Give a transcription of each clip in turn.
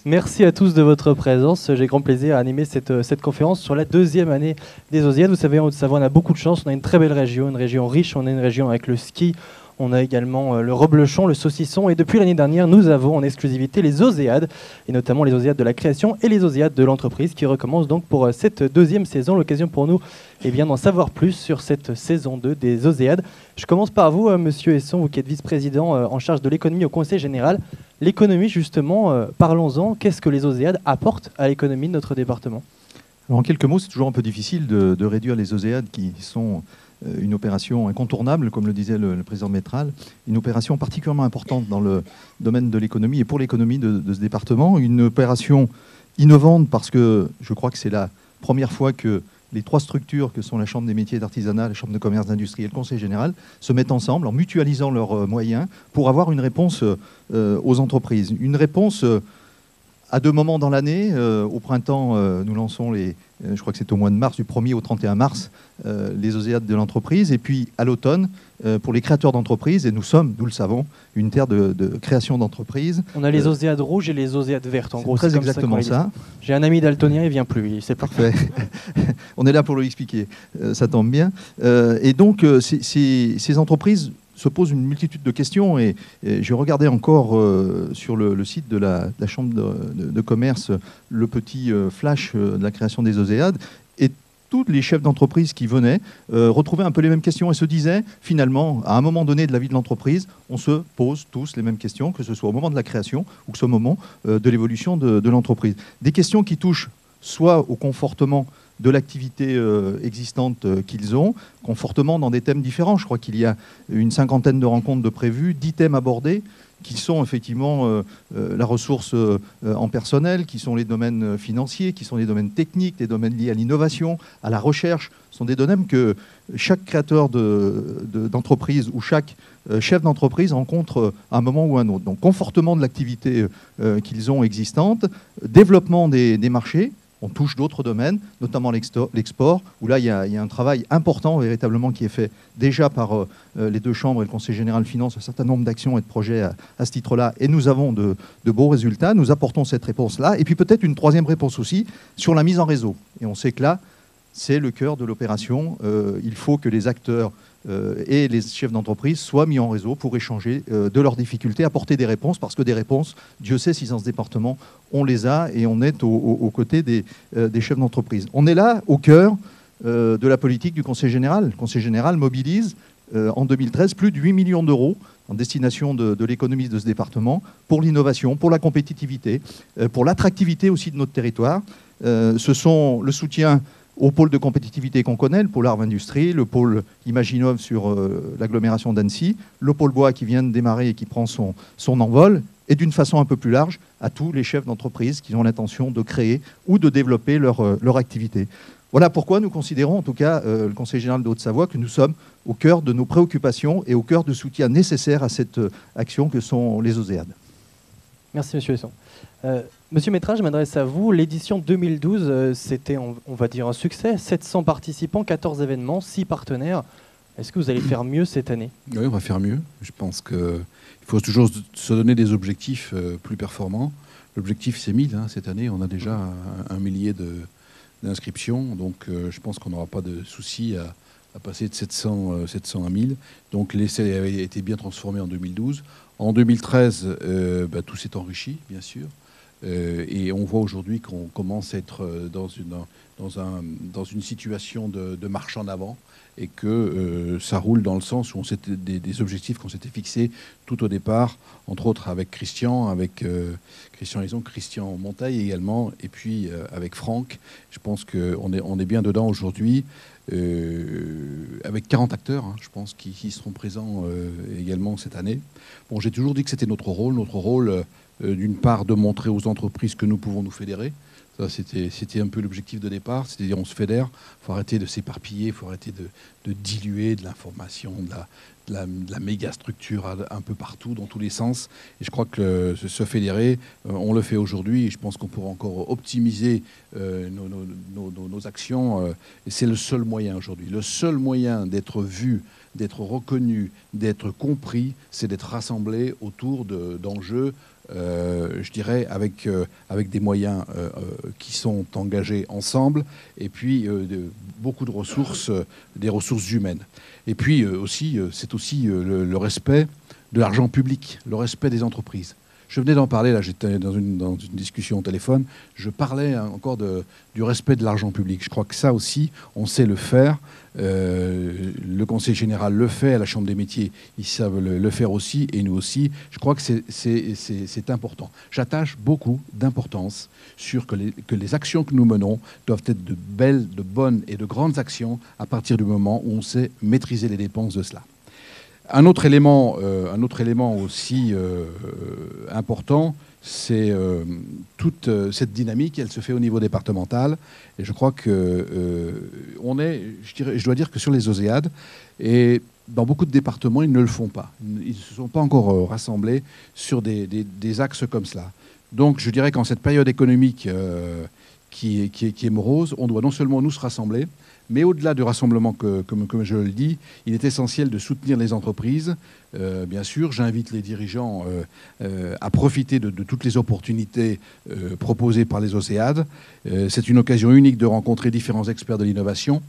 Merci à tous de votre présence. J'ai grand plaisir à animer cette conférence sur la deuxième année des Osiades. Vous savez, en Haute-Savoie, on a beaucoup de chance. On a une très belle région, une région riche. On a une région avec le ski. On a également le reblochon, le saucisson. Et depuis l'année dernière, nous avons en exclusivité les Osiades, et notamment les Osiades de la création et les Osiades de l'entreprise qui recommencent donc pour cette deuxième saison. L'occasion pour nous d'en savoir plus sur cette saison 2 des Osiades. Je commence par vous, Monsieur Hesson, vous qui êtes vice-président en charge de l'économie au Conseil général. L'économie, justement, parlons-en. Qu'est-ce que les Osiades apportent à l'économie de notre département ? Alors, en quelques mots, c'est toujours un peu difficile de réduire les Osiades qui sont une opération incontournable, comme le disait le président Métral, une opération particulièrement importante dans le domaine de l'économie et pour l'économie de ce département. Une opération innovante parce que je crois que c'est la première fois que les trois structures que sont la Chambre des métiers et d'artisanat, la Chambre de commerce, d'industrie et le Conseil général se mettent ensemble en mutualisant leurs moyens pour avoir une réponse aux entreprises. Une réponse à deux moments dans l'année. Au printemps, nous lançons je crois que c'est au mois de mars, du 1er au 31 mars, les Osiades de l'entreprise. Et puis à l'automne, pour les créateurs d'entreprises, et nous sommes, nous le savons, une terre de création d'entreprises. On a les Osiades rouges et les Osiades vertes, en gros. C'est très exactement ça. J'ai un ami daltonien, il vient plus, c'est parfait. On est là pour lui expliquer, ça tombe bien. Et donc, ces entreprises se pose une multitude de questions et j'ai regardé encore sur le site de la Chambre de commerce le petit flash de la création des Osiades et tous les chefs d'entreprise qui venaient retrouvaient un peu les mêmes questions et se disaient finalement à un moment donné de la vie de l'entreprise on se pose tous les mêmes questions, que ce soit au moment de la création ou que ce soit au moment de l'évolution de l'entreprise. Des questions qui touchent soit au confortement de l'activité existante qu'ils ont, confortement dans des thèmes différents. Je crois qu'il y a une 50aine de rencontres de prévues, 10 thèmes abordés, qui sont effectivement la ressource en personnel, qui sont les domaines financiers, qui sont les domaines techniques, les domaines liés à l'innovation, à la recherche. Ce sont des domaines que chaque créateur d'entreprise ou chaque chef d'entreprise rencontre à un moment ou à un autre. Donc, confortement de l'activité qu'ils ont existante, développement des marchés. On touche d'autres domaines, notamment l'export, où là, il y a un travail important, véritablement, qui est fait déjà par les deux chambres et le Conseil général finance un certain nombre d'actions et de projets à ce titre-là. Et nous avons de beaux résultats. Nous apportons cette réponse-là. Et puis peut-être une troisième réponse aussi sur la mise en réseau. Et on sait que là, c'est le cœur de l'opération. Il faut que les acteurs et les chefs d'entreprise soient mis en réseau pour échanger de leurs difficultés, apporter des réponses, parce que des réponses, Dieu sait si dans ce département, on les a et on est aux côtés des chefs d'entreprise. On est là au cœur de la politique du Conseil général. Le Conseil général mobilise en 2013 plus de 8 millions d'euros en destination de l'économie de ce département pour l'innovation, pour la compétitivité, pour l'attractivité aussi de notre territoire. Ce sont le soutien au pôle de compétitivité qu'on connaît, le pôle Arve Industrie, le pôle Imaginov sur l'agglomération d'Annecy, le pôle Bois qui vient de démarrer et qui prend son envol, et d'une façon un peu plus large à tous les chefs d'entreprise qui ont l'intention de créer ou de développer leur activité. Voilà pourquoi nous considérons, en tout cas, le Conseil général de Haute-Savoie, que nous sommes au cœur de nos préoccupations et au cœur du soutien nécessaire à cette action que sont les Osiades. Merci, Monsieur Hesson. Monsieur Métral, je m'adresse à vous. L'édition 2012, c'était, on va dire, un succès. 700 participants, 14 événements, 6 partenaires. Est-ce que vous allez faire mieux cette année ? Oui, on va faire mieux. Je pense qu'il faut toujours se donner des objectifs plus performants. L'objectif, c'est 1000. Cette année, on a déjà un millier d'inscriptions. Donc, je pense qu'on n'aura pas de souci à passer de 700 à 1000. Donc, l'essai avait été bien transformé en 2012. En 2013, tout s'est enrichi, bien sûr. Et on voit aujourd'hui qu'on commence à être dans une situation de marche en avant et que ça roule dans le sens où on s'était des objectifs qu'on s'était fixés tout au départ, entre autres avec Christian Hesson, Christian Monteil également, et puis avec Franck. Je pense qu'on est bien dedans aujourd'hui, avec 40 acteurs, je pense, qui seront présents également cette année. Bon, j'ai toujours dit que c'était notre rôle d'une part de montrer aux entreprises que nous pouvons nous fédérer. Ça, c'était un peu l'objectif de départ, c'est-à-dire on se fédère, il faut arrêter de s'éparpiller, il faut arrêter de diluer de l'information, de la méga structure un peu partout, dans tous les sens. Et je crois que se fédérer, on le fait aujourd'hui, et je pense qu'on pourra encore optimiser nos actions. Et c'est le seul moyen aujourd'hui. Le seul moyen d'être vu, d'être reconnu, d'être compris, c'est d'être rassemblé autour d'enjeux, je dirais, avec des moyens qui sont engagés ensemble, et puis beaucoup de ressources, des ressources humaines. Et puis aussi, c'est aussi le respect de l'argent public, le respect des entreprises. Je venais d'en parler, là j'étais dans une discussion au téléphone, je parlais encore du respect de l'argent public. Je crois que ça aussi, on sait le faire. Le Conseil général le fait, à la Chambre des métiers, ils savent le faire aussi, et nous aussi. Je crois que c'est important. J'attache beaucoup d'importance sur que les actions que nous menons doivent être de belles, de bonnes et de grandes actions à partir du moment où on sait maîtriser les dépenses de cela. Un autre élément aussi important, c'est toute cette dynamique, elle se fait au niveau départemental. Et je crois que je dois dire que sur les OSEAD, et dans beaucoup de départements, ils ne le font pas. Ils ne se sont pas encore rassemblés sur des axes comme cela. Donc je dirais qu'en cette période économique qui est morose, on doit non seulement nous se rassembler, mais au-delà du rassemblement, comme je le dis, il est essentiel de soutenir les entreprises. Bien sûr, j'invite les dirigeants à profiter de toutes les opportunités proposées par les OSEAD. C'est une occasion unique de rencontrer différents experts de l'innovation,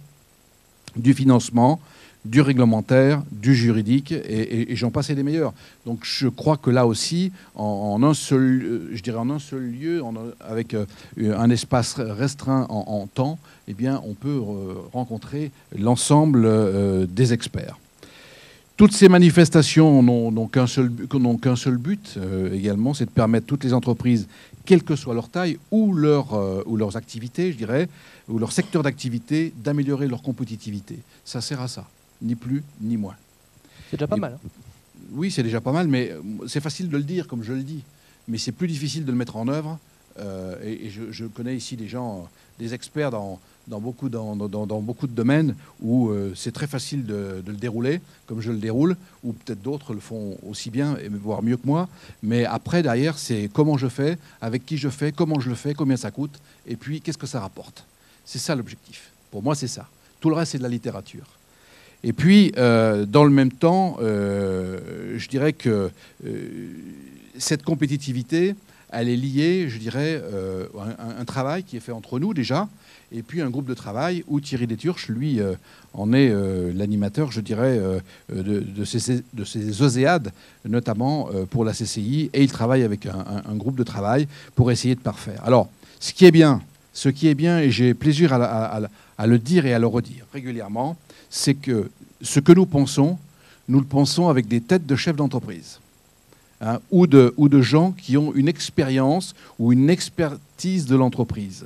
du financement, du réglementaire, du juridique, et j'en passe et des meilleurs. Donc je crois que là aussi, en un seul lieu, avec un espace restreint en temps, eh bien, on peut rencontrer l'ensemble des experts. Toutes ces manifestations n'ont qu'un seul but également, c'est de permettre à toutes les entreprises, quelle que soit leur taille ou leurs activités, je dirais, ou leur secteur d'activité, d'améliorer leur compétitivité. Ça sert à ça. Ni plus, ni moins. C'est déjà pas mal. Hein. Oui, c'est déjà pas mal, mais c'est facile de le dire comme je le dis. Mais c'est plus difficile de le mettre en œuvre. Et je connais ici des gens, des experts dans beaucoup de domaines où c'est très facile de le dérouler, comme je le déroule, ou peut-être d'autres le font aussi bien, voire mieux que moi. Mais après, derrière, c'est comment je fais, avec qui je fais, comment je le fais, combien ça coûte, et puis qu'est-ce que ça rapporte. C'est ça l'objectif. Pour moi, c'est ça. Tout le reste, c'est de la littérature. Et puis, dans le même temps, je dirais que cette compétitivité, elle est liée, je dirais, à un travail qui est fait entre nous déjà, et puis un groupe de travail où Thierry Déturche, lui, en est l'animateur, je dirais, de ces OSEAD, notamment pour la CCI, et il travaille avec un groupe de travail pour essayer de parfaire. Alors, ce qui est bien, et j'ai plaisir à le dire et à le redire régulièrement, c'est que ce que nous le pensons avec des têtes de chefs d'entreprise, hein, ou de gens qui ont une expérience ou une expertise de l'entreprise.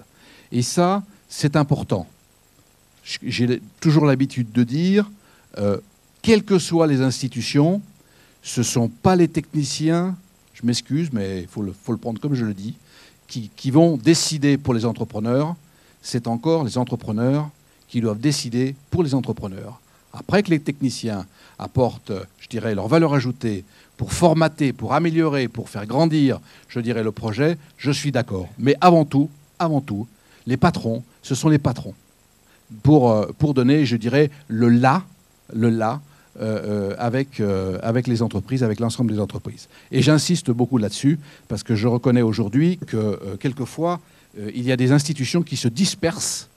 Et ça, c'est important. J'ai toujours l'habitude de dire, quelles que soient les institutions, ce ne sont pas les techniciens, je m'excuse, mais il faut le prendre comme je le dis, qui vont décider pour les entrepreneurs, c'est encore les entrepreneurs qui doivent décider pour les entrepreneurs. Après que les techniciens apportent, je dirais, leur valeur ajoutée pour formater, pour améliorer, pour faire grandir, je dirais, le projet, je suis d'accord. Mais avant tout, les patrons, ce sont les patrons. Pour donner, je dirais, le là, avec les entreprises, avec l'ensemble des entreprises. Et j'insiste beaucoup là-dessus, parce que je reconnais aujourd'hui que quelquefois, il y a des institutions qui se dispersent,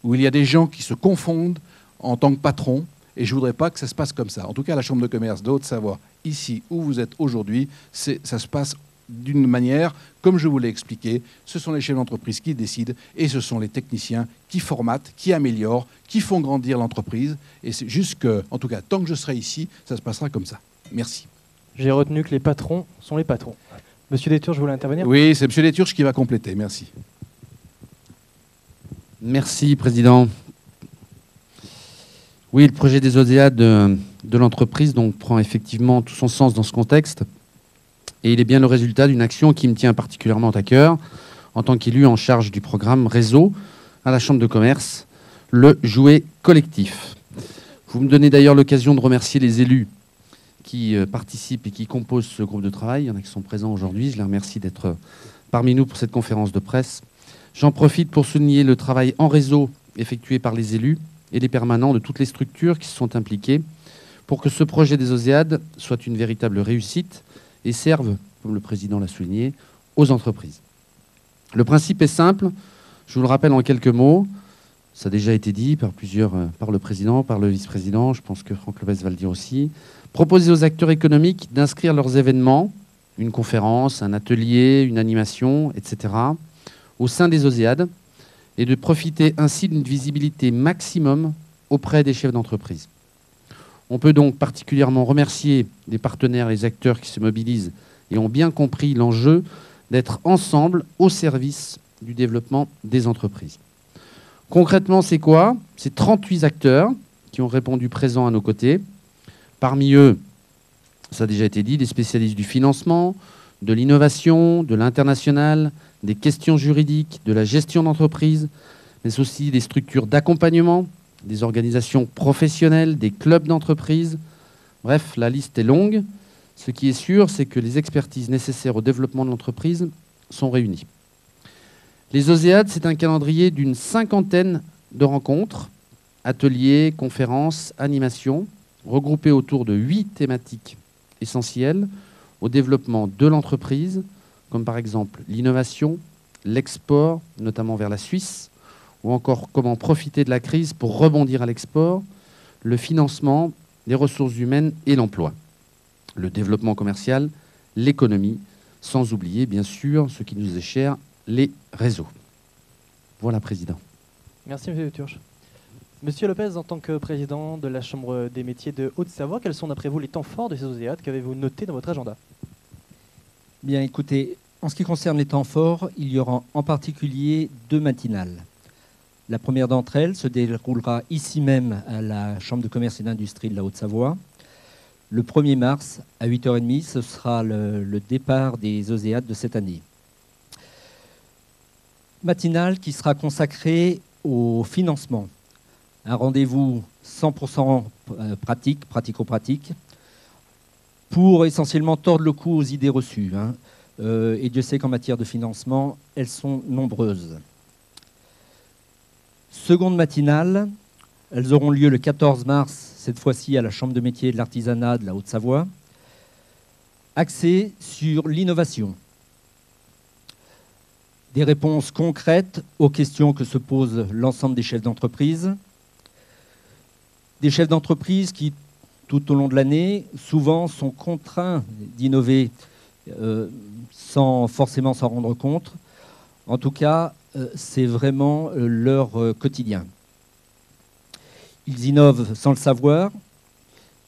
où il y a des gens qui se confondent en tant que patrons, et je ne voudrais pas que ça se passe comme ça. En tout cas, à la Chambre de commerce de Haute-Savoie, ici où vous êtes aujourd'hui, ça se passe d'une manière, comme je vous l'ai expliqué, ce sont les chefs d'entreprise qui décident, et ce sont les techniciens qui formatent, qui améliorent, qui font grandir l'entreprise, et c'est juste que, en tout cas, tant que je serai ici, ça se passera comme ça. Merci. J'ai retenu que les patrons sont les patrons. Monsieur Déturche, je voulais intervenir ? Oui, c'est Monsieur Déturche qui va compléter. Merci. Merci, Président. Oui, le projet des OSEAD de l'entreprise prend effectivement tout son sens dans ce contexte. Et il est bien le résultat d'une action qui me tient particulièrement à cœur. en tant qu'élu en charge du programme réseau à la Chambre de commerce, le jouet collectif. Vous me donnez d'ailleurs l'occasion de remercier les élus qui participent et qui composent ce groupe de travail. Il y en a qui sont présents aujourd'hui. Je les remercie d'être parmi nous pour cette conférence de presse. J'en profite pour souligner le travail en réseau effectué par les élus et les permanents de toutes les structures qui se sont impliquées pour que ce projet des OSEAD soit une véritable réussite et serve, comme le président l'a souligné, aux entreprises. Le principe est simple, je vous le rappelle en quelques mots, ça a déjà été dit par par le président, par le vice-président, je pense que Franck Lopez va le dire aussi, proposer aux acteurs économiques d'inscrire leurs événements, une conférence, un atelier, une animation, etc., au sein des OSEAD et de profiter ainsi d'une visibilité maximum auprès des chefs d'entreprise. On peut donc particulièrement remercier les partenaires, les acteurs qui se mobilisent et ont bien compris l'enjeu d'être ensemble au service du développement des entreprises. Concrètement, c'est quoi? C'est 38 acteurs qui ont répondu présents à nos côtés. Parmi eux, ça a déjà été dit, des spécialistes du financement, de l'innovation, de l'international, des questions juridiques, de la gestion d'entreprise, mais aussi des structures d'accompagnement, des organisations professionnelles, des clubs d'entreprise. Bref, la liste est longue. Ce qui est sûr, c'est que les expertises nécessaires au développement de l'entreprise sont réunies. Les OSEAD, c'est un calendrier d'une 50aine de rencontres, ateliers, conférences, animations, regroupées autour de 8 thématiques essentielles au développement de l'entreprise, comme par exemple l'innovation, l'export, notamment vers la Suisse, ou encore comment profiter de la crise pour rebondir à l'export, le financement, les ressources humaines et l'emploi, le développement commercial, l'économie, sans oublier, bien sûr, ce qui nous est cher, les réseaux. Voilà, Président. Merci, M. Turche. Monsieur Lopez, en tant que président de la Chambre des métiers de Haute-Savoie, quels sont d'après vous les temps forts de ces OSEAD? Qu'avez-vous noté dans votre agenda? Bien, écoutez, en ce qui concerne les temps forts, il y aura en particulier 2 matinales. La première d'entre elles se déroulera ici même à la Chambre de commerce et d'industrie de la Haute-Savoie. Le 1er mars, à 8h30, ce sera le départ des OSEAD de cette année. Matinale qui sera consacrée au financement. Un rendez-vous 100% pratico-pratique, pour essentiellement tordre le cou aux idées reçues. Et Dieu sait qu'en matière de financement, elles sont nombreuses. Seconde matinale, elles auront lieu le 14 mars, cette fois-ci à la Chambre de métiers et de l'artisanat de la Haute-Savoie, axée sur l'innovation. Des réponses concrètes aux questions que se posent l'ensemble des chefs d'entreprise. Des chefs d'entreprise qui, tout au long de l'année, souvent sont contraints d'innover sans forcément s'en rendre compte. En tout cas, c'est vraiment leur quotidien. Ils innovent sans le savoir.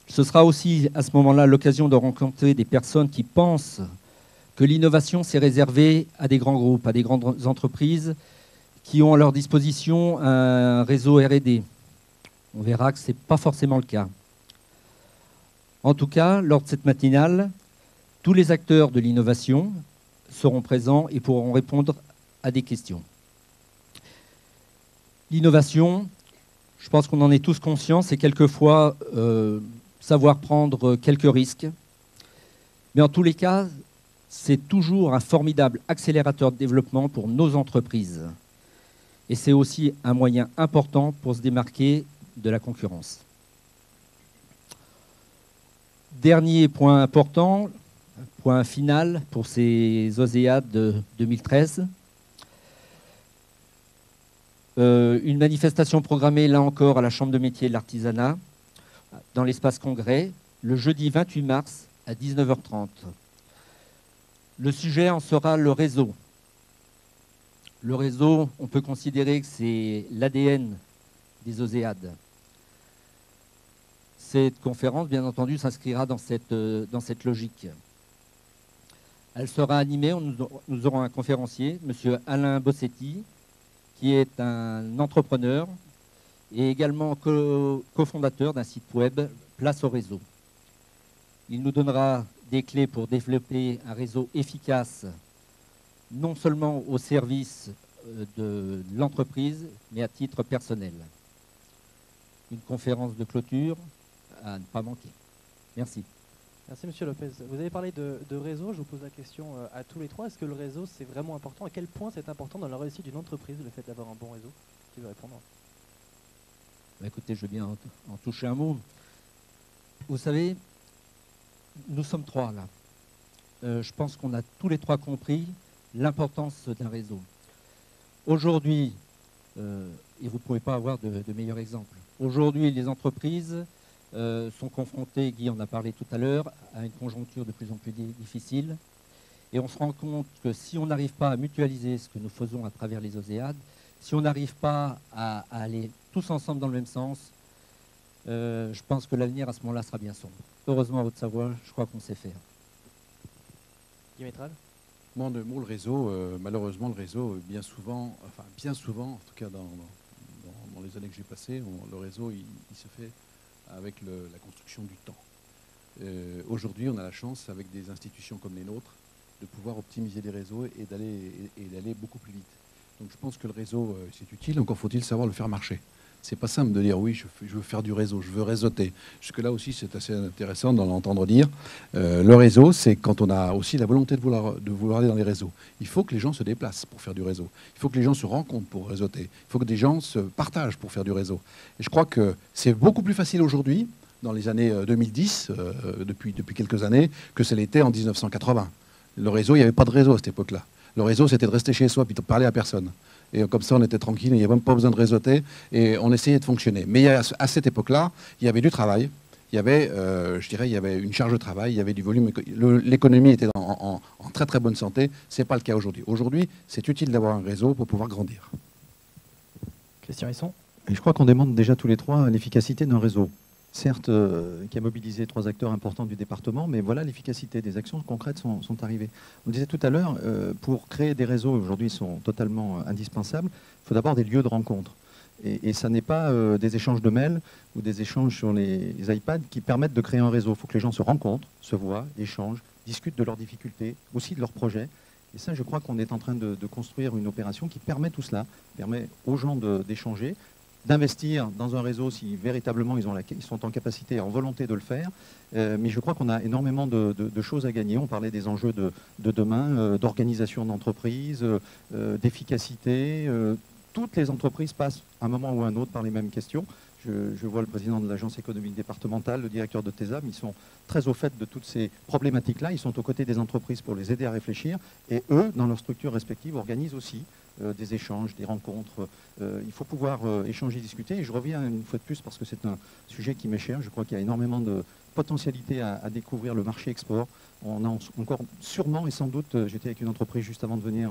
Ce sera aussi à ce moment-là l'occasion de rencontrer des personnes qui pensent que l'innovation, c'est réservé à des grands groupes, à des grandes entreprises qui ont à leur disposition un réseau R&D. On verra que ce n'est pas forcément le cas. En tout cas, lors de cette matinale, tous les acteurs de l'innovation seront présents et pourront répondre à des questions. L'innovation, je pense qu'on en est tous conscients, c'est quelquefois savoir prendre quelques risques. Mais en tous les cas, c'est toujours un formidable accélérateur de développement pour nos entreprises. Et c'est aussi un moyen important pour se démarquer de la concurrence. Dernier point important, point final pour ces OSEAD de 2013. Une manifestation programmée là encore à la Chambre de métiers et de l'artisanat dans l'espace congrès le jeudi 28 mars à 19h30. Le sujet en sera le réseau. Le réseau, on peut considérer que c'est l'ADN des OSEAD. Cette conférence, bien entendu, s'inscrira dans cette logique. Elle sera animée, nous aurons un conférencier, M. Alain Bossetti, qui est un entrepreneur et également cofondateur d'un site web, Place au réseau. Il nous donnera des clés pour développer un réseau efficace non seulement au service de l'entreprise, mais à titre personnel. Une conférence de clôture à ne pas manquer. Merci. Merci Monsieur Lopez. Vous avez parlé de réseau, je vous pose la question à tous les trois. Est-ce que le réseau c'est vraiment important? À quel point c'est important dans la réussite d'une entreprise, le fait d'avoir un bon réseau? Qui veut répondre? Écoutez, je veux bien en toucher un mot. Vous savez, nous sommes trois là. Je pense qu'on a tous les trois compris l'importance d'un réseau. Aujourd'hui, et vous ne pouvez pas avoir de meilleur exemple, aujourd'hui les entreprises sont confrontées, Guy en a parlé tout à l'heure, à une conjoncture de plus en plus difficile. Et on se rend compte que si on n'arrive pas à mutualiser ce que nous faisons à travers les OSEAD, si on n'arrive pas à aller tous ensemble dans le même sens, je pense que l'avenir à ce moment-là sera bien sombre. Heureusement, à Haute-Savoie, je crois qu'on sait faire. Guy Métral? Moi, en deux mots, le réseau, malheureusement, le réseau, bien souvent, en tout cas dans les années que j'ai passées, le réseau, il se fait avec la construction du temps. Aujourd'hui, on a la chance, avec des institutions comme les nôtres, de pouvoir optimiser les réseaux et d'aller beaucoup plus vite. Donc je pense que le réseau, c'est utile, encore faut-il savoir le faire marcher. C'est pas simple de dire oui, je veux faire du réseau, je veux réseauter. Jusque-là aussi, c'est assez intéressant d'en entendre dire. Le réseau, c'est quand on a aussi la volonté de vouloir aller dans les réseaux. Il faut que les gens se déplacent pour faire du réseau. Il faut que les gens se rencontrent pour réseauter. Il faut que des gens se partagent pour faire du réseau. Et je crois que c'est beaucoup plus facile aujourd'hui, dans les années 2010, depuis quelques années, que ce l'était en 1980. Le réseau, il n'y avait pas de réseau à cette époque-là. Le réseau, c'était de rester chez soi puis de parler à personne. Et comme ça, on était tranquille, il n'y avait même pas besoin de réseauter, et on essayait de fonctionner. Mais à cette époque-là, il y avait du travail, il y avait, il y avait une charge de travail, il y avait du volume, l'économie était en très très bonne santé. Ce n'est pas le cas aujourd'hui. Aujourd'hui, c'est utile d'avoir un réseau pour pouvoir grandir. Christian Hesson? Et je crois qu'on demande déjà tous les trois l'efficacité d'un réseau. Certes, qui a mobilisé 3 acteurs importants du département, mais voilà l'efficacité des actions concrètes sont arrivées. On disait tout à l'heure, pour créer des réseaux, aujourd'hui sont totalement indispensables, il faut d'abord des lieux de rencontre. Et ça n'est pas des échanges de mails ou des échanges sur les iPads qui permettent de créer un réseau. Il faut que les gens se rencontrent, se voient, échangent, discutent de leurs difficultés, aussi de leurs projets. Et ça, je crois qu'on est en train de construire une opération qui permet tout cela, permet aux gens d'échanger, d'investir dans un réseau si véritablement ils sont en capacité, en volonté de le faire. Mais je crois qu'on a énormément de choses à gagner. On parlait des enjeux de demain, d'organisation d'entreprise, d'efficacité. Toutes les entreprises passent à un moment ou à un autre par les mêmes questions. Je vois le président de l'agence économique départementale, le directeur de TESAM, ils sont très au fait de toutes ces problématiques-là. Ils sont aux côtés des entreprises pour les aider à réfléchir. Et eux, dans leurs structures respectives, organisent aussi des échanges, des rencontres. Il faut pouvoir échanger, discuter. Et je reviens une fois de plus parce que c'est un sujet qui m'est cher. Je crois qu'il y a énormément de potentialité à découvrir le marché export. On a encore sûrement et sans doute, j'étais avec une entreprise juste avant de venir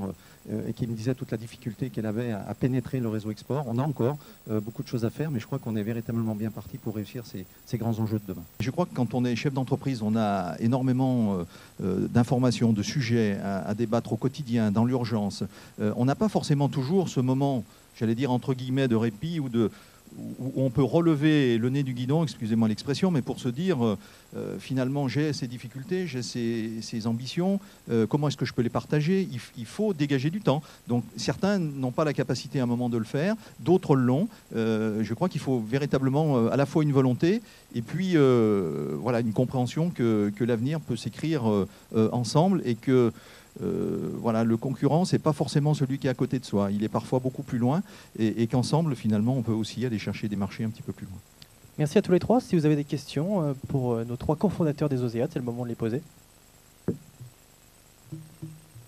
et qui me disait toute la difficulté qu'elle avait à pénétrer le réseau export. On a encore beaucoup de choses à faire, mais je crois qu'on est véritablement bien parti pour réussir ces grands enjeux de demain. Je crois que quand on est chef d'entreprise, on a énormément d'informations, de sujets à débattre au quotidien, dans l'urgence. On n'a pas forcément toujours ce moment, j'allais dire entre guillemets, de répit ou où on peut relever le nez du guidon, excusez-moi l'expression, mais pour se dire, finalement, j'ai ces difficultés, j'ai ces ambitions, comment est-ce que je peux les partager? Il faut dégager du temps. Donc certains n'ont pas la capacité à un moment de le faire, d'autres l'ont. Je crois qu'il faut véritablement à la fois une volonté et puis voilà, une compréhension que l'avenir peut s'écrire ensemble et que voilà, le concurrent, ce n'est pas forcément celui qui est à côté de soi. Il est parfois beaucoup plus loin et qu'ensemble, finalement, on peut aussi aller chercher des marchés un petit peu plus loin. Merci à tous les trois. Si vous avez des questions pour nos 3 cofondateurs des OSEAD, c'est le moment de les poser.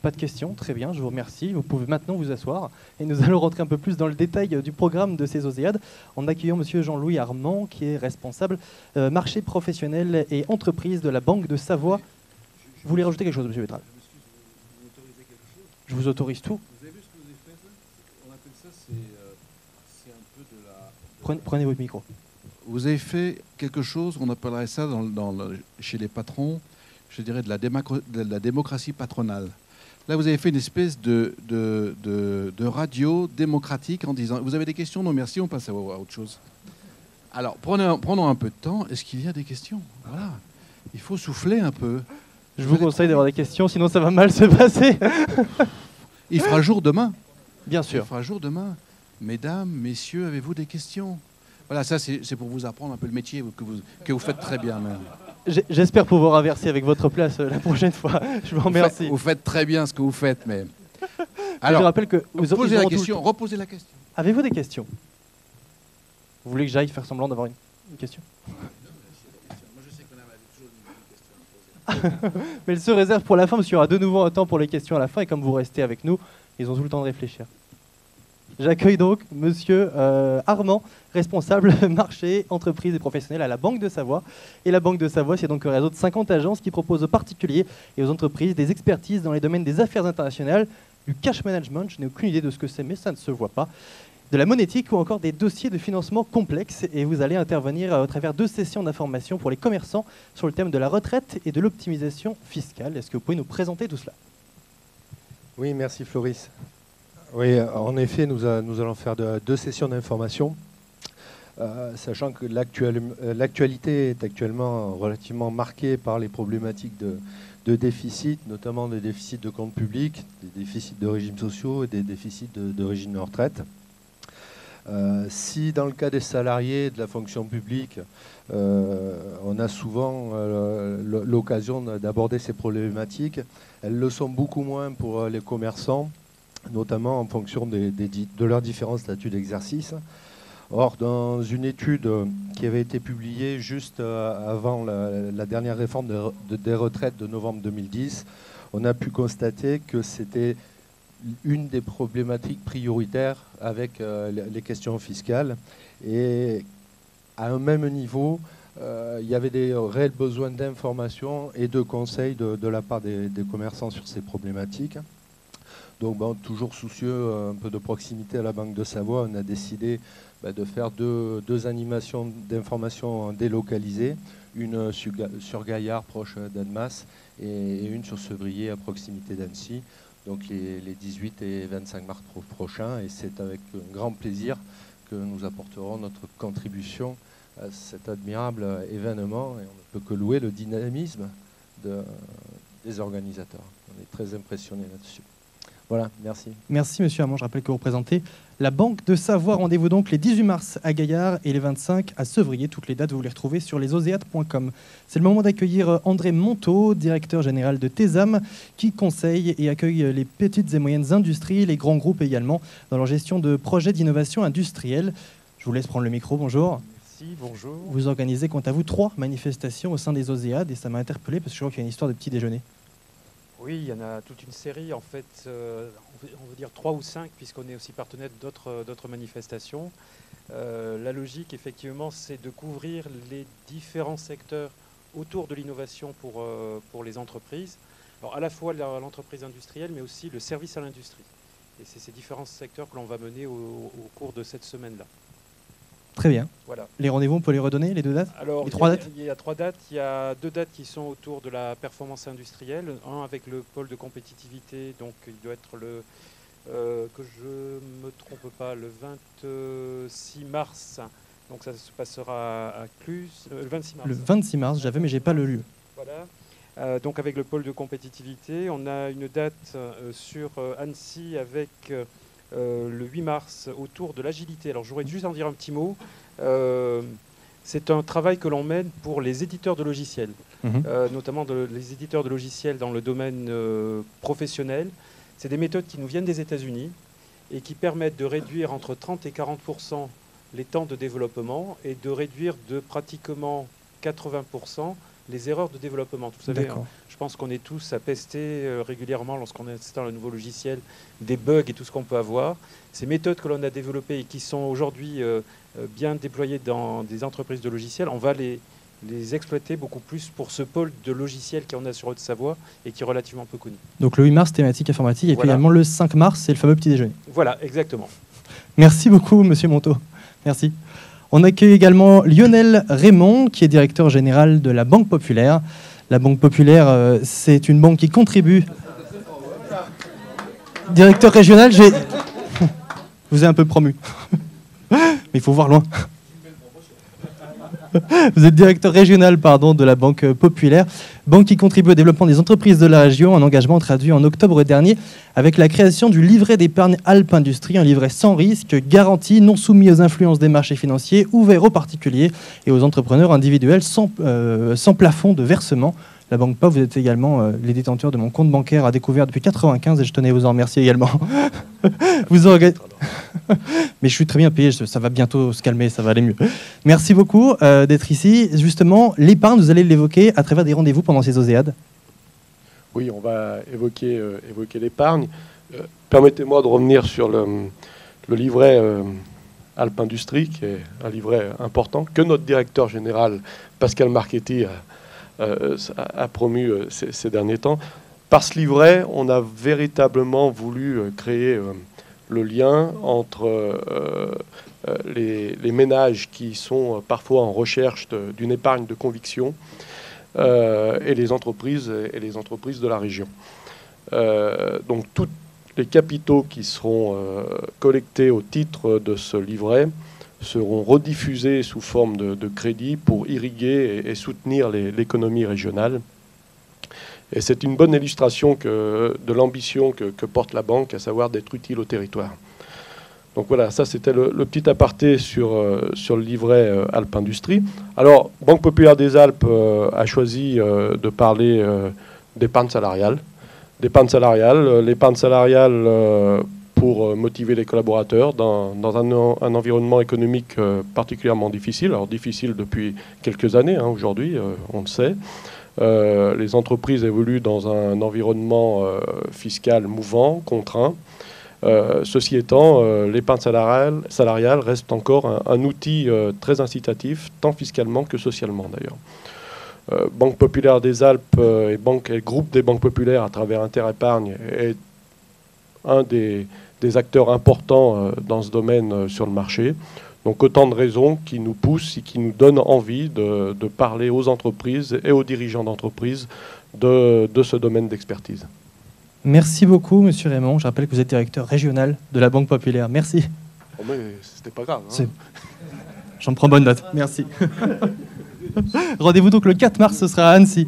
Pas de questions, très bien, je vous remercie. Vous pouvez maintenant vous asseoir et nous allons rentrer un peu plus dans le détail du programme de ces OSEAD en accueillant monsieur Jean-Louis Armand, qui est responsable marché professionnel et entreprise de la Banque de Savoie. Vous voulez rajouter quelque chose, monsieur Vétral? Je vous autorise tout. Vous avez vu ce que vous avez fait, ça? On appelle ça, c'est un peu de la... Prenez votre micro. Vous avez fait quelque chose, on appellerait ça chez les patrons, je dirais de la démocratie patronale. Là, vous avez fait une espèce de radio démocratique en disant... Vous avez des questions? Non, merci, on passe à autre chose. Alors, prenons un peu de temps. Est-ce qu'il y a des questions? Voilà. Il faut souffler un peu. Je vous conseille d'avoir des questions, sinon ça va mal se passer. Il fera jour demain. Bien Il sûr. fera jour demain. Mesdames, messieurs, avez-vous des questions? Voilà, ça c'est pour vous apprendre un peu le métier que vous faites très bien. J'espère pouvoir inverser avec votre place la prochaine fois. Je vous remercie. Vous faites très bien ce que vous faites, mais... Je rappelle que posez la question, reposez la question. Avez-vous des questions? Vous voulez que j'aille faire semblant d'avoir une question? Mais elle se réserve pour la fin, parce qu'il y aura de nouveau un temps pour les questions à la fin, et comme vous restez avec nous, ils ont tout le temps de réfléchir. J'accueille donc Monsieur Armand, responsable marché, entreprise et professionnel à la Banque de Savoie. Et la Banque de Savoie, c'est donc un réseau de 50 agences qui proposent aux particuliers et aux entreprises des expertises dans les domaines des affaires internationales, du cash management, je n'ai aucune idée de ce que c'est, mais ça ne se voit pas, de la monétique ou encore des dossiers de financement complexes. Et vous allez intervenir à travers 2 sessions d'information pour les commerçants sur le thème de la retraite et de l'optimisation fiscale. Est-ce que vous pouvez nous présenter tout cela? Oui, merci Floris. Oui, en effet, nous allons faire 2 sessions d'information, sachant que l'actualité est actuellement relativement marquée par les problématiques de déficit, notamment des déficits de comptes publics, des déficits de régimes sociaux et des déficits de régimes de retraite. Si dans le cas des salariés de la fonction publique, on a souvent l'occasion d'aborder ces problématiques, elles le sont beaucoup moins pour les commerçants, notamment en fonction de leurs différents statuts d'exercice. Or, dans une étude qui avait été publiée juste avant la dernière réforme des retraites de novembre 2010, on a pu constater que c'était une des problématiques prioritaires avec les questions fiscales. Et à un même niveau, il y avait des réels besoins d'information et de conseils de la part des commerçants sur ces problématiques. Donc, toujours soucieux un peu de proximité à la Banque de Savoie, on a décidé de faire deux animations d'information délocalisées, une sur Gaillard, proche d'Annemasse, et une sur Sevrier, à proximité d'Annecy, donc les 18 et 25 mars prochains. Et c'est avec un grand plaisir que nous apporterons notre contribution à cet admirable événement. Et on ne peut que louer le dynamisme des organisateurs. On est très impressionnés là-dessus. Voilà, merci. Merci Monsieur Armand, je rappelle que vous représentez la Banque de Savoie. Rendez-vous donc les 18 mars à Gaillard et les 25 à Sevrier. Toutes les dates, vous les retrouvez sur lesoseat.com. C'est le moment d'accueillir André Monteau, directeur général de TESAM, qui conseille et accueille les petites et moyennes industries, les grands groupes également, dans leur gestion de projets d'innovation industrielle. Je vous laisse prendre le micro, bonjour. Merci, bonjour. Vous organisez, quant à vous, 3 manifestations au sein des OSEAD, et ça m'a interpellé parce que je crois qu'il y a une histoire de petit déjeuner. Oui, il y en a toute une série, en fait, on veut dire 3 ou 5, puisqu'on est aussi partenaire d'autres manifestations. La logique, effectivement, c'est de couvrir les différents secteurs autour de l'innovation pour les entreprises. Alors, à la fois l'entreprise industrielle, mais aussi le service à l'industrie. Et c'est ces différents secteurs que l'on va mener au cours de cette semaine-là. Très bien. Voilà. Les rendez-vous, on peut les redonner, les 2 dates? Alors, les 3 dates? Il y a 3 dates. Il y a 2 dates qui sont autour de la performance industrielle. Un avec le pôle de compétitivité, donc il doit être que je ne me trompe pas, le 26 mars. Donc ça se passera à Clus, le 26 mars. Le 26 mars, j'avais, mais j'ai pas le lieu. Voilà. Donc avec le pôle de compétitivité, on a une date sur Annecy avec le 8 mars autour de l'agilité. Alors je voudrais juste en dire un petit mot. C'est un travail que l'on mène pour les éditeurs de logiciels, notamment les éditeurs de logiciels dans le domaine professionnel. C'est des méthodes qui nous viennent des États-Unis et qui permettent de réduire entre 30 et 40% les temps de développement et de réduire de pratiquement 80% les erreurs de développement. Vous savez, je pense qu'on est tous à pester régulièrement lorsqu'on installe un nouveau logiciel, des bugs et tout ce qu'on peut avoir. Ces méthodes que l'on a développées et qui sont aujourd'hui bien déployées dans des entreprises de logiciels, on va les exploiter beaucoup plus pour ce pôle de logiciels qu'on a sur Haute-Savoie et qui est relativement peu connu. Donc le 8 mars, thématique informatique, et puis également le 5 mars, c'est le fameux petit déjeuner. Voilà, exactement. Merci beaucoup, Monsieur Monteau. Merci. On accueille également Lionel Raymond, qui est directeur général de la Banque Populaire. La Banque Populaire, c'est une banque qui contribue... Directeur régional, je vous ai un peu promu. Mais il faut voir loin. Vous êtes directeur régional de la Banque Populaire, banque qui contribue au développement des entreprises de la région, un engagement traduit en octobre dernier avec la création du livret d'épargne Alpes Industrie, un livret sans risque, garanti, non soumis aux influences des marchés financiers, ouvert aux particuliers et aux entrepreneurs individuels sans plafond de versement. La Banque Pop, vous êtes également les détenteurs de mon compte bancaire à découvert depuis 1995 et je tenais à vous en remercier également. Mais je suis très bien payé, ça va bientôt se calmer, ça va aller mieux. Merci beaucoup d'être ici. Justement, l'épargne, vous allez l'évoquer à travers des rendez-vous pendant ces OSEAD. Oui, on va évoquer l'épargne. Permettez-moi de revenir sur le livret Alpes Industrie, qui est un livret important, que notre directeur général, Pascal Marchetti, a promu ces derniers temps. Par ce livret, on a véritablement voulu créer le lien entre les ménages qui sont parfois en recherche d'une épargne de conviction et les entreprises de la région. Donc tous les capitaux qui seront collectés au titre de ce livret seront rediffusés sous forme de crédit pour irriguer et soutenir l'économie régionale. Et c'est une bonne illustration de l'ambition que porte la banque, à savoir d'être utile au territoire. Donc voilà, ça c'était le petit aparté sur le livret Alpes Industrie. Alors, Banque Populaire des Alpes a choisi de parler d'épargne salariale. L'épargne salariale pour motiver les collaborateurs dans un environnement économique particulièrement difficile. Alors difficile depuis quelques années, aujourd'hui, on le sait. Les entreprises évoluent dans un environnement fiscal mouvant, contraint. Ceci étant, l'épargne salariale reste encore un outil très incitatif, tant fiscalement que socialement d'ailleurs. Banque Populaire des Alpes et groupe des banques populaires à travers Interépargne est un des acteurs importants dans ce domaine sur le marché. Donc autant de raisons qui nous poussent et qui nous donnent envie de parler aux entreprises et aux dirigeants d'entreprises de ce domaine d'expertise. Merci beaucoup, Monsieur Raymond. Je rappelle que vous êtes directeur régional de la Banque Populaire. Merci. Oh mais c'était pas grave. Hein. J'en prends bonne note. Merci. Rendez-vous donc le 4 mars, ce sera à Annecy.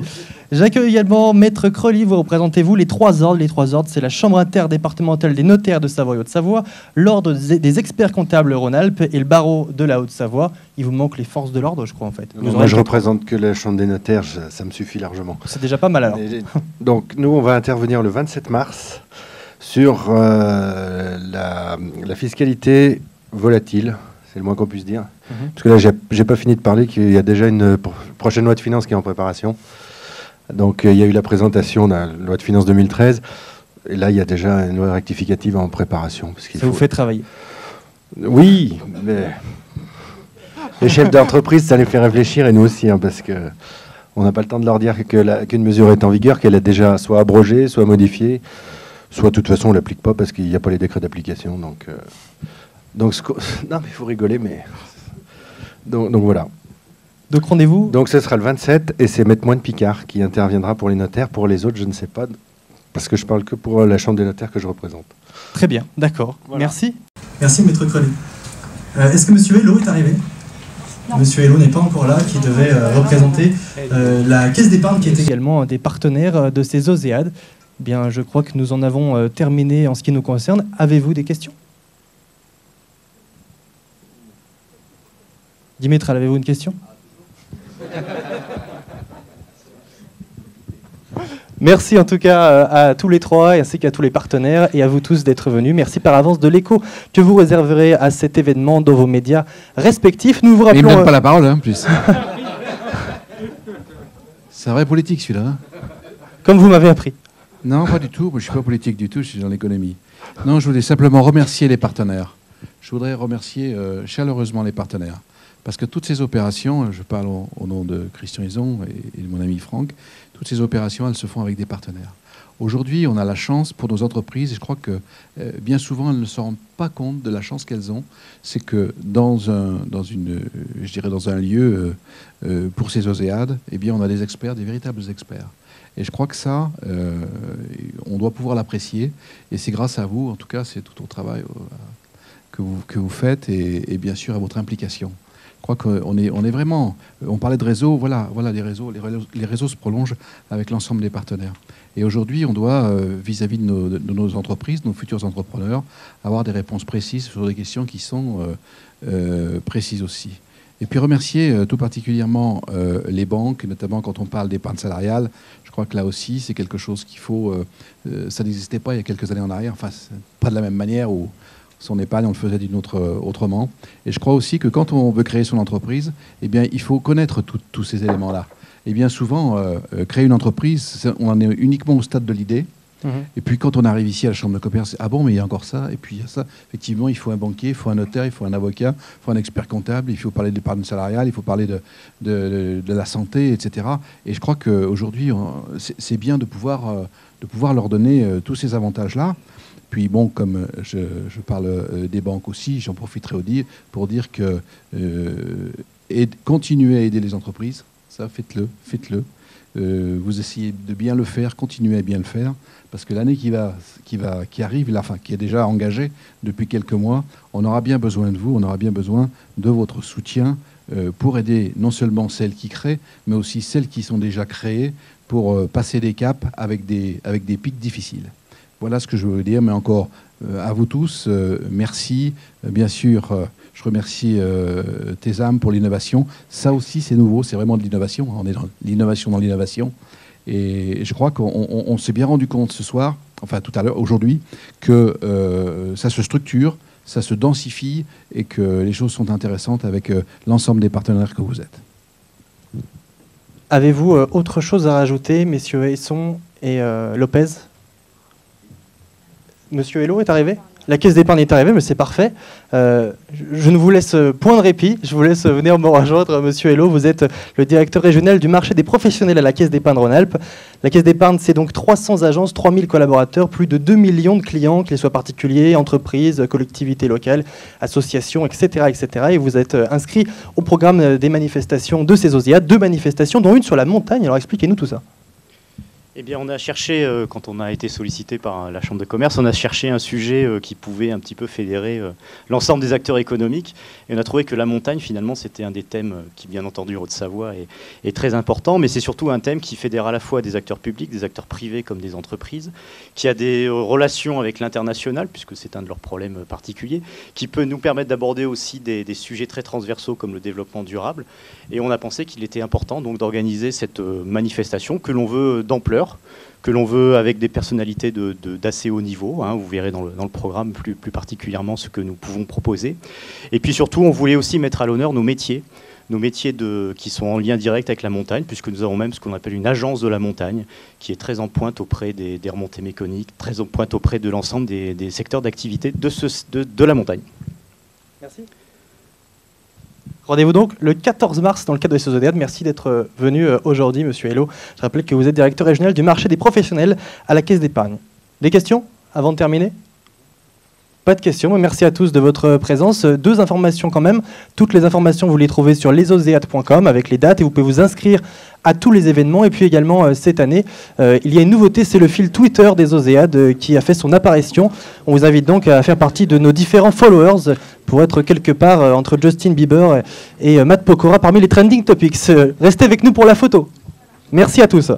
J'accueille également Maître Crolly. Vous représentez-vous les trois ordres. Les trois ordres, c'est la Chambre interdépartementale des notaires de Savoie et Haute-Savoie, l'Ordre des experts comptables Rhône-Alpes et le barreau de la Haute-Savoie. Il vous manque les forces de l'ordre, je crois, en fait. Moi, je représente que la Chambre des notaires, ça me suffit largement. C'est déjà pas mal, alors. Donc, nous, on va intervenir le 27 mars sur la fiscalité volatile. C'est le moins qu'on puisse dire. Parce que là, j'ai pas fini de parler qu'il y a déjà une prochaine loi de finances qui est en préparation. Donc, il y a eu la présentation de la loi de finances 2013. Et là, il y a déjà une loi rectificative en préparation. Ça vous fait travailler? Oui, mais les chefs d'entreprise, ça les fait réfléchir, et nous aussi, parce que on n'a pas le temps de leur dire qu'une mesure est en vigueur, qu'elle est déjà soit abrogée, soit modifiée, soit de toute façon, on ne l'applique pas parce qu'il n'y a pas les décrets d'application. Donc, non, mais il faut rigoler, mais... Donc voilà. Donc rendez-vous. Donc ce sera le 27 et c'est Maître Moine Picard qui interviendra pour les notaires. Pour les autres, je ne sais pas, parce que je parle que pour la Chambre des notaires que je représente. Très bien, d'accord. Voilà. Merci. Merci Maître Crolly. Est-ce que Monsieur Hello est arrivé? Non. Monsieur Hello n'est pas encore là, qui devait représenter la Caisse d'épargne, qui est également un des partenaires de ces OSEAD. Bien, je crois que nous en avons terminé en ce qui nous concerne. Avez-vous des questions? Dimitri, avez-vous une question? Merci en tout cas à tous les trois, ainsi qu'à tous les partenaires et à vous tous d'être venus. Merci par avance de l'écho que vous réserverez à cet événement dans vos médias respectifs. Nous vous rappelons... Il ne me donne pas la parole, en plus. C'est un vrai politique, celui-là. Hein. Comme vous m'avez appris. Non, pas du tout. Moi, je ne suis pas politique du tout, je suis dans l'économie. Non, je voulais simplement remercier les partenaires. Je voudrais remercier chaleureusement les partenaires. Parce que toutes ces opérations, je parle au nom de Christian Ison et de mon ami Franck, toutes ces opérations, elles se font avec des partenaires. Aujourd'hui, on a la chance pour nos entreprises, et je crois que bien souvent, elles ne se rendent pas compte de la chance qu'elles ont. C'est que dans un lieu pour ces OSEAD, eh bien, on a des experts, des véritables experts. Et je crois que ça, on doit pouvoir l'apprécier. Et c'est grâce à vous, en tout cas, c'est tout au travail que vous faites et bien sûr à votre implication. crois qu'on est vraiment... On parlait de réseau, voilà les réseaux se prolongent avec l'ensemble des partenaires. Et aujourd'hui, on doit, vis-à-vis de nos entreprises, nos futurs entrepreneurs, avoir des réponses précises sur des questions qui sont précises aussi. Et puis remercier tout particulièrement les banques, notamment quand on parle d'épargne salariale. Je crois que là aussi, c'est quelque chose qu'il faut... ça n'existait pas il y a quelques années en arrière, enfin, pas de la même manière où son épargne, on le faisait autrement. Et je crois aussi que quand on veut créer son entreprise, eh bien, il faut connaître tous ces éléments-là. Et bien souvent, créer une entreprise, on en est uniquement au stade de l'idée. Et puis quand on arrive ici à la Chambre de commerce, ah bon, mais il y a encore ça, et puis il y a ça. Effectivement, il faut un banquier, il faut un notaire, il faut un avocat, il faut un expert comptable, il faut parler de l'épargne salariale, il faut parler de la santé, etc. Et je crois qu'aujourd'hui, c'est bien de pouvoir leur donner tous ces avantages-là. Puis bon, comme je parle des banques aussi, j'en profiterai pour dire que continuez à aider les entreprises, ça, faites-le. Vous essayez de bien le faire, continuez à bien le faire, parce que l'année qui arrive, enfin, qui est déjà engagée depuis quelques mois, on aura bien besoin de vous, on aura bien besoin de votre soutien pour aider non seulement celles qui créent, mais aussi celles qui sont déjà créées pour passer des caps avec des pics difficiles. Voilà ce que je veux dire, mais encore à vous tous, merci. Bien sûr, je remercie TESAM pour l'innovation. Ça aussi, c'est nouveau, c'est vraiment de l'innovation. On est dans l'innovation dans l'innovation. Et je crois qu'on s'est bien rendu compte ce soir, enfin tout à l'heure, aujourd'hui, que ça se structure, ça se densifie et que les choses sont intéressantes avec l'ensemble des partenaires que vous êtes. Avez-vous autre chose à rajouter, messieurs Esson et Lopez ? Monsieur Hello est arrivé ? La caisse d'épargne est arrivée, mais c'est parfait. Je ne vous laisse point de répit. Je vous laisse venir me rejoindre, monsieur Hello. Vous êtes le directeur régional du marché des professionnels à la Caisse d'épargne Rhône-Alpes. La Caisse d'épargne, c'est donc 300 agences, 3000 collaborateurs, plus de 2 millions de clients, qu'ils soient particuliers, entreprises, collectivités locales, associations, etc., etc. Et vous êtes inscrit au programme des manifestations de ces OSIAD, 2 manifestations, dont une sur la montagne. Alors expliquez-nous tout ça. Eh bien, on a cherché, quand on a été sollicité par la Chambre de commerce, on a cherché un sujet qui pouvait un petit peu fédérer l'ensemble des acteurs économiques. Et on a trouvé que la montagne, finalement, c'était un des thèmes qui, bien entendu, en Haute-Savoie, est très important. Mais c'est surtout un thème qui fédère à la fois des acteurs publics, des acteurs privés comme des entreprises, qui a des relations avec l'international, puisque c'est un de leurs problèmes particuliers, qui peut nous permettre d'aborder aussi des sujets très transversaux comme le développement durable. Et on a pensé qu'il était important donc d'organiser cette manifestation que l'on veut d'ampleur, que l'on veut avec des personnalités d'assez haut niveau. Hein, vous verrez dans le programme plus particulièrement ce que nous pouvons proposer. Et puis surtout, on voulait aussi mettre à l'honneur nos métiers qui sont en lien direct avec la montagne, puisque nous avons même ce qu'on appelle une agence de la montagne, qui est très en pointe auprès des remontées mécaniques, très en pointe auprès de l'ensemble des secteurs d'activité de la montagne. Merci. Rendez-vous donc le 14 mars dans le cadre de ces OSIAD. Merci d'être venu aujourd'hui, monsieur Hello. Je rappelle que vous êtes directeur régional du marché des professionnels à la Caisse d'épargne. Des questions avant de terminer ? Pas de questions. Merci à tous de votre présence. 2 informations quand même. Toutes les informations, vous les trouvez sur lesosiad.com avec les dates et vous pouvez vous inscrire à tous les événements. Et puis également, cette année, il y a une nouveauté, c'est le fil Twitter des OSIAD qui a fait son apparition. On vous invite donc à faire partie de nos différents followers pour être quelque part entre Justin Bieber et Matt Pokora parmi les trending topics. Restez avec nous pour la photo. Merci à tous.